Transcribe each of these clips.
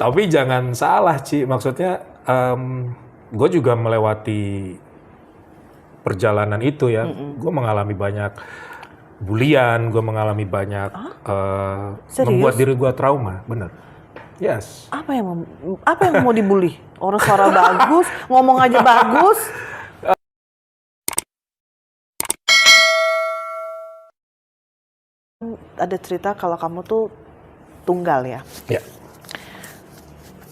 Tapi jangan salah, Ci. Maksudnya, gue juga melewati perjalanan itu ya. Gue mengalami banyak bulian, gue mengalami banyak membuat Serius? diri gue trauma, bener. Yes. Apa yang mau dibully? Orang suara bagus, ngomong aja bagus. Ada cerita kalau kamu tuh tunggal ya. Ya.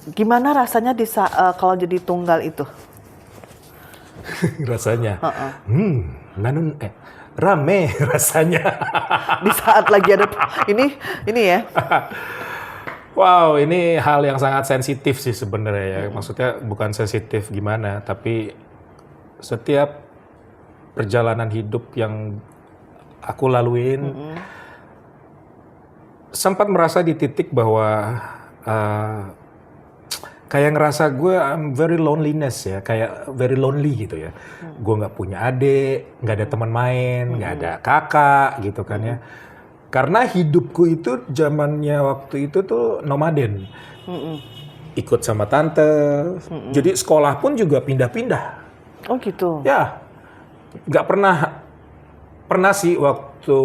Gimana rasanya kalau jadi tunggal itu? Rasanya. Rame rasanya. Di saat lagi ada ini ya. Wow, ini hal yang sangat sensitif sih sebenarnya ya. Maksudnya bukan sensitif gimana, tapi setiap perjalanan hidup yang aku laluin, sempat merasa di titik bahwa kayak ngerasa gue I'm very loneliness ya, kayak very lonely gitu ya. Gue nggak punya adik, nggak ada teman main, nggak ada kakak gitu kan ya. Karena hidupku itu zamannya waktu itu tuh nomaden, ikut sama tante. Jadi sekolah pun juga pindah-pindah. Oh gitu. Ya, nggak pernah sih waktu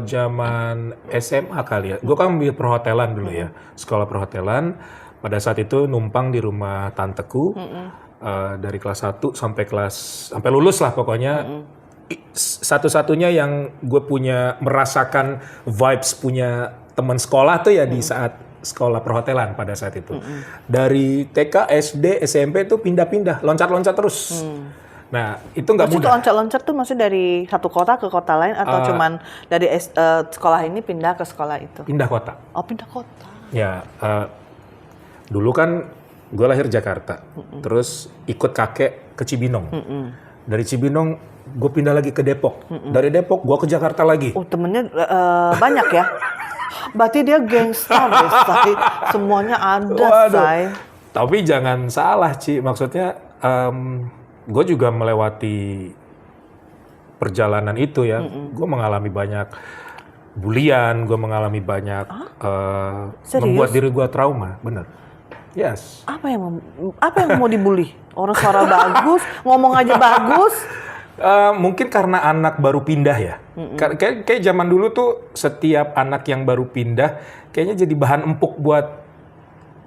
zaman SMA kali ya. Gue kan ambil perhotelan dulu ya, sekolah perhotelan. Pada saat itu numpang di rumah tanteku dari kelas 1 sampai lulus lah pokoknya. Satu-satunya yang gue merasakan vibes punya teman sekolah tuh ya di saat sekolah perhotelan pada saat itu. Dari TK, SD, SMP tuh pindah-pindah, loncat-loncat terus. Nah, itu nggak mudah. Loncat-loncat tuh maksudnya dari satu kota ke kota lain atau cuman dari sekolah ini pindah ke sekolah itu? Pindah kota. Oh, pindah kota. Ya, dulu kan gue lahir Jakarta, terus ikut kakek ke Cibinong. Dari Cibinong gue pindah lagi ke Depok. Dari Depok gue ke Jakarta lagi. Oh, temennya banyak ya? Berarti dia gangster deh, Say. Semuanya ada, Say. Tapi jangan salah, Ci. Maksudnya gue juga melewati perjalanan itu ya. Gue mengalami banyak bulian, gue mengalami banyak membuat diri gue trauma, bener. Yes. Apa yang mau dibully? Orang suara bagus, ngomong aja bagus. Mungkin karena anak baru pindah ya. Kayak zaman dulu tuh setiap anak yang baru pindah kayaknya jadi bahan empuk buat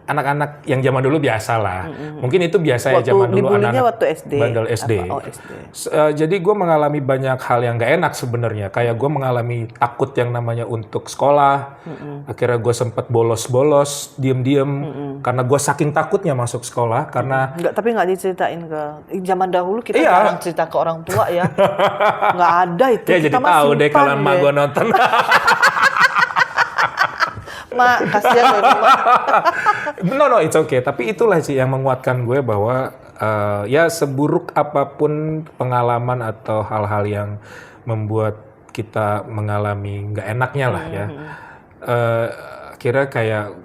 anak-anak yang zaman dulu biasa lah. Mungkin itu biasa ya zaman dulu anak-anak waktu SD. bandel SD. Oh, SD. Jadi gue mengalami banyak hal yang gak enak sebenarnya. Kayak gue mengalami takut yang namanya untuk sekolah. Akhirnya gue sempat bolos-bolos, diem-diem. Karena gue saking takutnya masuk sekolah. Karena tapi nggak diceritain ke zaman dahulu kita jarang cerita ke orang tua ya. Nggak ada itu. Ya jadi tahu deh kalau emak gue nonton. Mak, kasihan loh Mak. No, it's okay. Tapi itulah sih yang menguatkan gue bahwa ya seburuk apapun pengalaman atau hal-hal yang membuat kita mengalami nggak enaknya lah ya. Kira kayak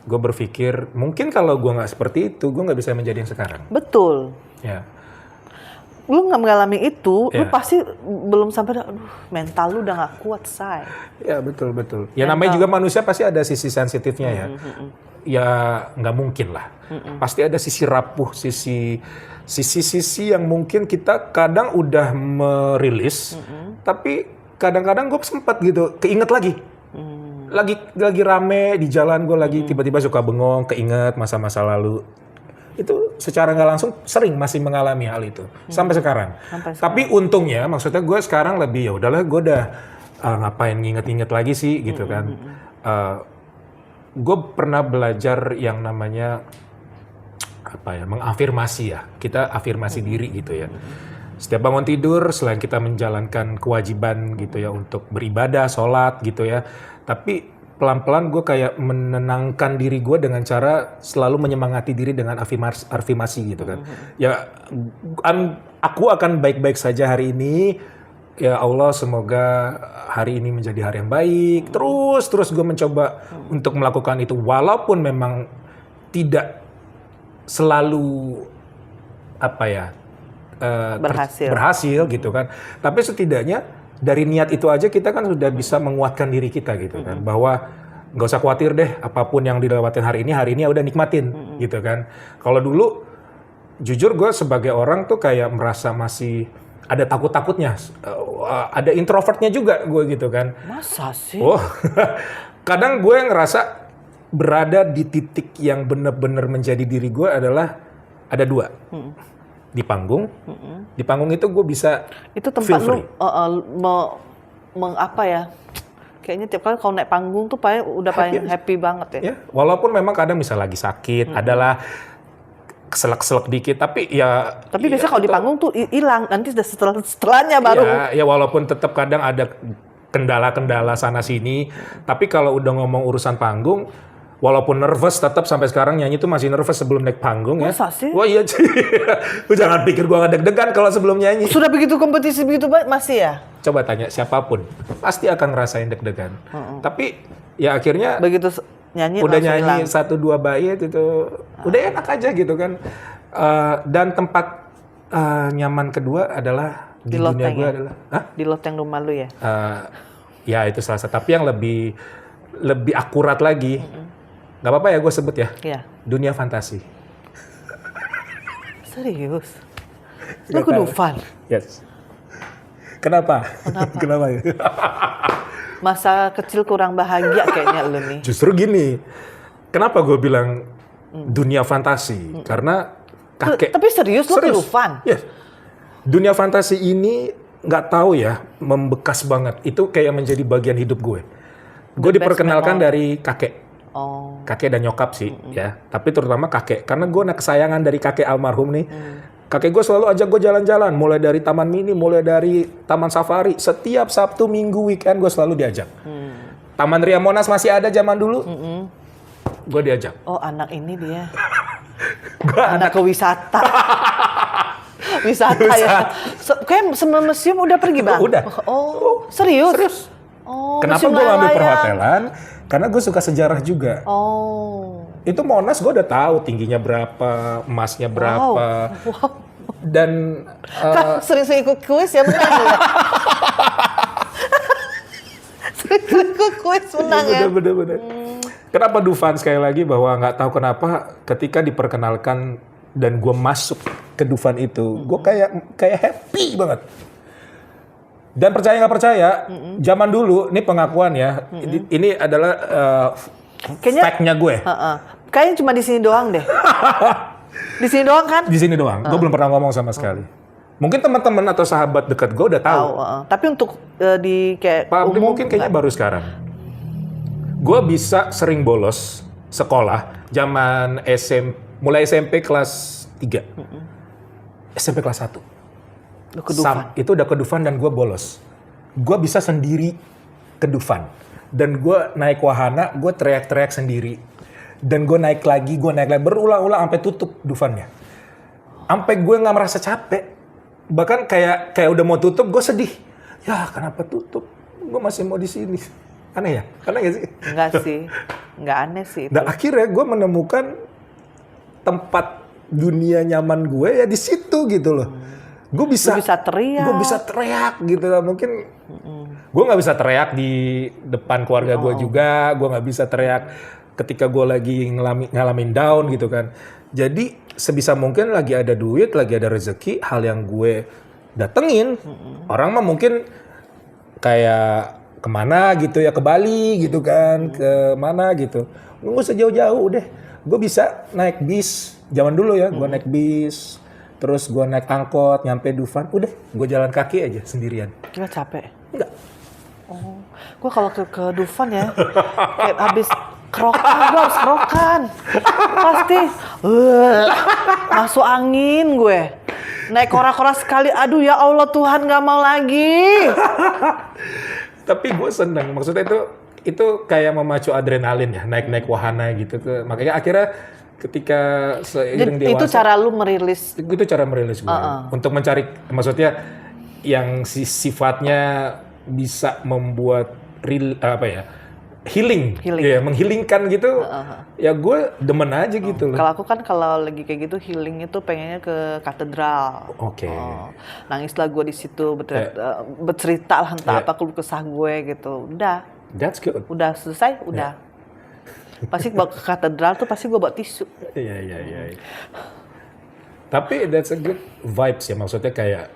gue berpikir mungkin kalau gue nggak seperti itu, gue nggak bisa menjadi yang sekarang. Betul. Ya. Lu nggak mengalami itu, lu pasti belum sampai, aduh mental lu udah nggak kuat, Say. Ya betul. Ya namanya juga manusia pasti ada sisi sensitifnya ya. Ya nggak mungkin lah. Pasti ada sisi rapuh, sisi yang mungkin kita kadang udah merilis, tapi kadang-kadang gue sempat gitu keinget lagi. Lagi rame di jalan gue lagi tiba-tiba suka bengong, keinget masa-masa lalu. Itu secara nggak langsung sering masih mengalami hal itu sampai sekarang. Tapi untungnya, maksudnya gue sekarang lebih ya udahlah, gue udah ngapain nginget-nginget lagi sih gitu kan. Gue pernah belajar yang namanya mengafirmasi ya. Kita afirmasi diri gitu ya. Setiap bangun tidur, selain kita menjalankan kewajiban gitu ya untuk beribadah, sholat gitu ya. Tapi pelan-pelan gue kayak menenangkan diri gue dengan cara selalu menyemangati diri dengan afirmasi gitu kan. Ya, aku akan baik-baik saja hari ini. Ya Allah, semoga hari ini menjadi hari yang baik. Terus gue mencoba untuk melakukan itu. Walaupun memang tidak selalu berhasil gitu kan. Tapi setidaknya dari niat itu aja kita kan sudah bisa menguatkan diri kita gitu kan, bahwa nggak usah khawatir deh, apapun yang dilewatin hari ini ya udah nikmatin, gitu kan. Kalau dulu, jujur gue sebagai orang tuh kayak merasa masih ada takut-takutnya, ada introvertnya juga gue gitu kan. Masa sih? Oh, kadang gue ngerasa berada di titik yang benar-benar menjadi diri gue adalah ada dua. Di panggung itu gue bisa Itu tempat feel lu free. apa ya? Kayaknya tiap kali kalau naik panggung tuh paling happy banget ya. Ya, walaupun memang kadang bisa lagi sakit, adalah keselak-selak dikit, tapi ya. Tapi biasanya kalau di panggung tuh hilang, nanti setelahnya baru. Ya walaupun tetap kadang ada kendala-kendala sana sini, tapi kalau udah ngomong urusan panggung, walaupun nervous, tetap sampai sekarang nyanyi tuh masih nervous sebelum naik panggung ya. Masa sih? Wah iya sih. Lu jangan pikir gua nggak deg-degan kalau sebelum nyanyi. Sudah begitu kompetisi begitu baik masih ya? Coba tanya siapapun, pasti akan ngerasain deg-degan. Tapi ya akhirnya Begitu nyanyi udah langsung nyanyi hilang. 1-2 bait itu udah enak aja gitu kan. Dan tempat nyaman kedua adalah di dunia Loteng gue ya? adalah, hah? Di loteng rumah lu ya? Ya itu salah satu. Tapi yang lebih akurat lagi, nggak apa-apa ya gue sebut ya, Iya. dunia fantasi. Serius? Lu ke Dufan? Yes. Kenapa? Kenapa ya? Masa kecil kurang bahagia kayaknya lu nih. Justru gini, kenapa gue bilang dunia fantasi? Karena kakek. Tapi serius lu ke Dufan? Yes. Dunia fantasi ini nggak tahu ya, membekas banget. Itu kayak menjadi bagian hidup gue. Gue diperkenalkan dari kakek. Oh. Kakek dan nyokap sih ya. Tapi terutama kakek. Karena gue anak kesayangan dari kakek almarhum nih. Kakek gue selalu ajak gue jalan-jalan. Mulai dari taman mini, mulai dari taman safari. Setiap Sabtu, Minggu, weekend gue selalu diajak. Taman Ria Monas masih ada zaman dulu. Gue diajak. Oh anak ini dia. Gua anak ke wisata. Wisata ya. Kayak semua museum udah pergi bang? Udah. Oh serius? Serius. Oh, Kenapa museum gue ngambil layang-layang. perhotelan? Karena gue suka sejarah juga. Oh. Itu Monas gue udah tahu tingginya berapa, emasnya berapa. Wow. Dan Sering-sering ikut kuis ya menang ya? Sering-sering ikut kuis menang ya? bener. Kenapa Dufan sekali lagi bahwa nggak tahu kenapa ketika diperkenalkan dan gue masuk ke Dufan itu, gue kayak happy banget. Dan percaya nggak percaya, zaman dulu, ini pengakuan ya, ini adalah fact-nya gue. Kayaknya cuma di sini doang deh. Di sini doang kan? Di sini doang, gue belum pernah ngomong sama sekali. Mungkin teman-teman atau sahabat dekat gue udah tahu. Tapi untuk di kayak umum Mungkin kayaknya baru sekarang. Gue bisa sering bolos sekolah zaman mulai SMP kelas 3. SMP kelas 1. ke Dufan. Itu udah ke Dufan dan gue bolos. Gue bisa sendiri ke Dufan. Dan gue naik wahana, gue teriak-teriak sendiri. Dan gue naik lagi, berulang-ulang sampai tutup Dufannya. Sampai gue nggak merasa capek. Bahkan kayak udah mau tutup, gue sedih. Ya kenapa tutup? Gue masih mau di sini. Aneh ya? Aneh gak sih? Enggak sih. Enggak aneh sih itu. Dan akhirnya gue menemukan tempat dunia nyaman gue ya di situ gitu loh. Gue bisa teriak. Gue bisa teriak gitu lah. Mungkin gue nggak bisa teriak di depan keluarga gue juga. Gue nggak bisa teriak ketika gue lagi ngalamin down gitu kan. Jadi sebisa mungkin lagi ada duit, lagi ada rezeki, hal yang gue datengin. Orang mah mungkin kayak kemana gitu ya, ke Bali gitu kan, ke mana gitu. Nggak usah jauh-jauh deh. Gue bisa naik bis, zaman dulu ya, gue naik bis, terus gue naik angkot, nyampe Dufan, udah gue jalan kaki aja sendirian. Nggak capek? Enggak. Oh, gue kalau ke Dufan ya, kayak habis kerokan, gue harus kerokan. Pasti, masuk angin gue. Naik kora-kora sekali, aduh ya Allah Tuhan nggak mau lagi. Tapi gue seneng, maksudnya itu kayak memacu adrenalin ya, naik-naik wahana gitu. Makanya akhirnya ketika seiring dewasa. Itu cara lu merilis. Itu cara merilis gue. Untuk mencari, maksudnya yang sifatnya bisa membuat healing. Ya, menghilingkan gitu. Ya gue demen aja gitu loh. Kalau aku kan kalau lagi kayak gitu healing itu pengennya ke katedral. Oke. Nangislah gue di situ bercerita lah entah apa keluh kesah gue gitu. Udah. That's good. Udah selesai, udah. Pasti bawa ke katedral tuh pasti gue bawa tisu. Iya. Tapi that's a good vibes ya, maksudnya kayak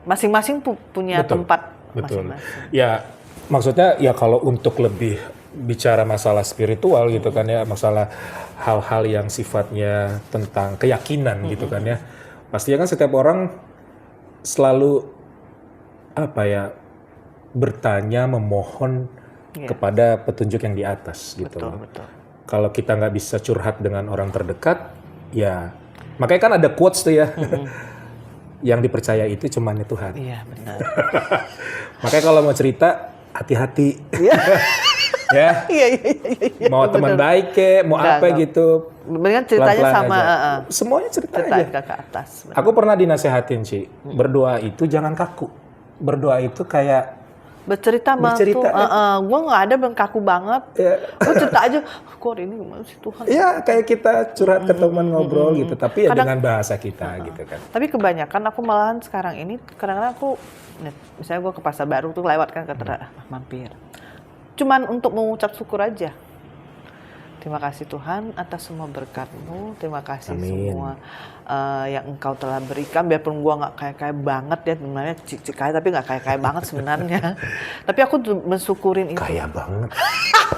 Masing-masing punya tempat betul. masing-masing. Ya maksudnya ya kalau untuk lebih bicara masalah spiritual gitu kan ya, masalah hal-hal yang sifatnya tentang keyakinan gitu kan ya. Pastinya kan setiap orang selalu apa ya, bertanya, memohon kepada petunjuk yang di atas gitu. Betul. Kalau kita nggak bisa curhat dengan orang terdekat, ya makanya kan ada quotes tuh ya. Yang dipercaya itu cuman Tuhan. Iya, benar. Makanya kalau mau cerita, hati-hati. Ya. Iya. Mau teman baik kek, mau apa gitu. Mendingan ceritanya pelan-pelan sama aja. Semuanya cerita aja. ke atas. Benar. Aku pernah dinasehatin sih, berdoa itu jangan kaku. Berdoa itu kayak Bercerita mah tuh, gue nggak ada yang kaku banget. Gue cerita aja, gue hari ini gimana sih Tuhan. ya kayak kita curhat ke teman ngobrol gitu, tapi ya dengan bahasa kita gitu kan. Tapi kebanyakan aku malahan sekarang ini, kadang-kadang aku, misalnya gue ke Pasar Baru tuh lewat kan ke mampir. Cuman untuk mengucap syukur aja. Terima kasih Tuhan atas semua berkat-Mu. Terima kasih semua yang Engkau telah berikan. Biarpun gue nggak kaya-kaya banget ya, sebenarnya kaya tapi nggak kaya-kaya banget sebenarnya. Tapi aku mensyukurin itu. Kaya banget.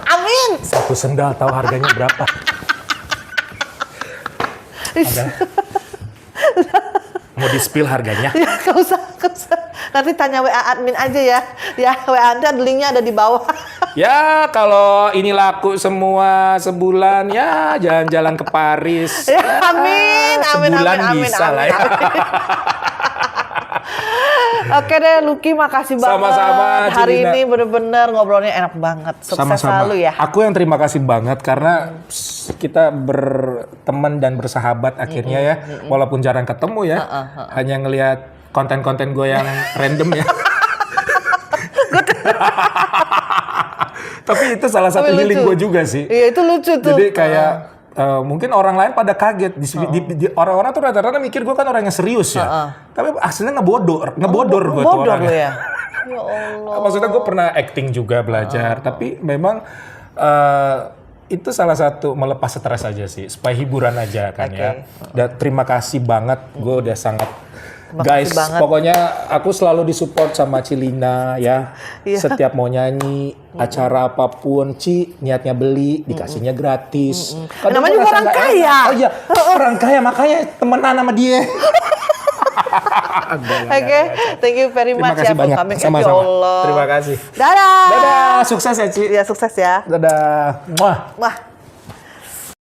Amin. Satu sendal tahu harganya berapa? Ada. Mau di-spill harganya? Ya, gak usah. Nanti tanya WA admin aja ya. Ya, WA Anda linknya ada di bawah. Ya, kalau ini laku semua sebulan, ya jalan-jalan ke Paris. Ya, amin. Sebulan bisa lah ya. Oke deh, Lucky, makasih banget. Sama-sama, Hari Cilina. ini bener-bener ngobrolnya enak banget. Sukses selalu ya. Aku yang terima kasih banget karena kita berteman dan bersahabat akhirnya ya. Walaupun jarang ketemu ya. Hanya ngelihat konten-konten gue yang random ya. Tapi itu salah satu healing gue juga sih. Iya, itu lucu tuh. Jadi kayak mungkin orang lain pada kaget. Orang-orang tuh rata-rata mikir gue kan orang yang serius ya. Tapi aslinya ngebodor gue tuh orangnya. Ya? Ya Allah. Maksudnya gue pernah acting juga belajar. Tapi memang itu salah satu melepas stres aja sih. Supaya hiburan aja kan ya. Dan terima kasih banget. Gue udah sangat... Guys, pokoknya aku selalu disupport sama Cilina ya. Setiap mau nyanyi, acara apapun, niatnya beli, dikasihnya gratis. Namanya juga orang kaya. Oh iya, orang kaya makanya temenan sama dia. Oke, thank you very much ya for coming. Sama-sama. Terima kasih. Dadah. Dadah, sukses ya Ci. Ya, sukses ya. Dadah. Muah.